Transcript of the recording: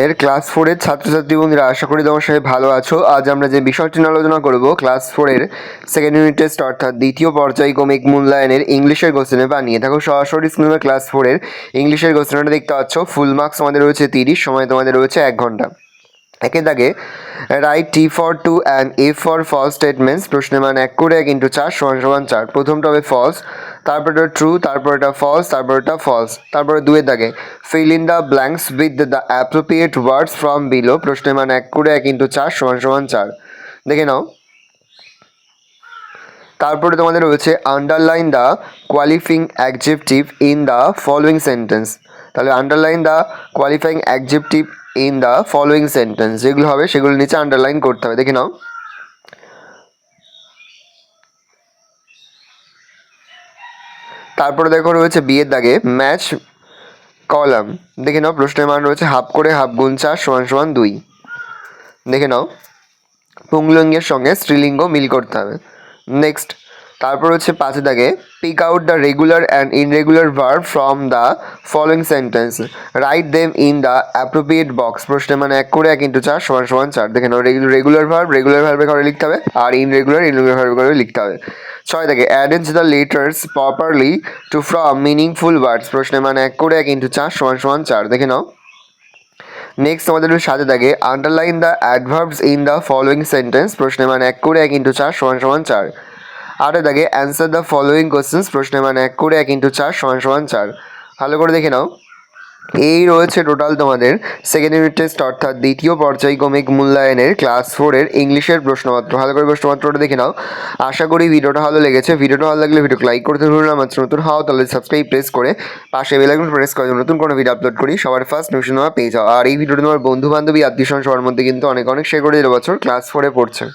এর ক্লাস 4 এর ছাত্রছাত্রী বন্ধুরা, আশা করি তোমার সবাই ভালো আছো। আজ আমরা যে বিষয়টি নিয়ে আলোচনা করব, ক্লাস 4 এর সেকেন্ড ইউনিট টেস্ট অর্থাৎ দ্বিতীয় পর্যায়ক্রমিক মূল্যায়নের ইংলিশের কোশ্চেনে বানিয়ে থাকো সরাসরি স্ক্রিনে। ক্লাস 4 এর ইংলিশের কোশ্চেনটা দেখতে পাচ্ছ। ফুল মার্কস আমাদের রয়েছে 30, সময় তোমাদের রয়েছে 1 ঘন্টা। একে দাগে write T for true and F for false statements. প্রশ্নের মান 1 করে 1 × 4 = 4। প্রথমটা হবে ফলস, তারপর এটা ট্রু, তারপর এটা ফলস, তারপর এটা ফলস। তারপরে 2 এর দাগে fill in the blanks with the appropriate words from below. প্রশ্নের মান 1 করে 1 × 4 = 4। দেখে নাও। তারপরে তোমাদের রয়েছে underline the qualifying adjective in the following sentence. তাহলে underline the qualifying adjective in the following sentence, যেগুলো হবে সেগুলো নিচে আন্ডারলাইন করতে হবে। দেখে নাও। তারপরে দেখো রয়েছে বিয়ের দাগে ম্যাচ কলাম। দেখে নাও। প্রশ্নের মান রয়েছে হাফ করে হাফ গুণ 4 = 2। দেখে নাও। পুংলিঙ্গের সঙ্গে স্ত্রীলিঙ্গ মিল করতে হবে। নেক্সট। তারপর হচ্ছে 5 দাগে pick out the regular and irregular verb from the following sentence, write them in the appropriate box. প্রশ্নের মানে 1 করে 1 × 4 = 4। দেখে নাও। রেগুলার ভার্বের ঘরে লিখতে হবে, আর ইনরেগুলার ভার্বের ঘরে লিখতে হবে। 6 দাগে arrange the letters properly to form meaningful words. প্রশ্নের মানে 1 করে 1 × 4 = 4। দেখে নাও। নেক্সট আমাদের 7 দাগে underline the adverbs in the following sentence. প্রশ্নের মান 1 করে 1 × 4 = 4। 8 দাগে অ্যান্সার দ্য ফলোয়িং কোশ্চেন্স। প্রশ্নের মান 1 করে 1 × 4 = 4। ভালো করে দেখে নাও। এই রয়েছে টোটাল তোমাদের সেকেন্ড ইউনিট টেস্ট অর্থাৎ দ্বিতীয় পর্যায়ক্রমিক মূল্যায়নের ক্লাস 4 এর ইংলিশের প্রশ্নপত্র। ভালো করে প্রশ্নপত্রটা দেখে নাও। আশা করি ভিডিওটা ভালো লেগেছে। ভিডিওটা ভালো লাগলে ভিডিওকে লাইক করতে ভুলো না। মাত্র নতুন হও তাহলে সাবস্ক্রাইব প্রেস করে পাশে বেল আইকন প্রেস করে নতুন কোনো ভিডিও আপলোড করি সবার ফার্স্ট নোটিফিকেশন পেয়ে যাও। আর এই ভিডিওটা তোমার বন্ধু বান্ধবী আত্মীয় স্বজন সবার মধ্যে কিন্তু অনেক শেয়ার করে দিলে বছর ক্লাস 4 এ পড়ছে।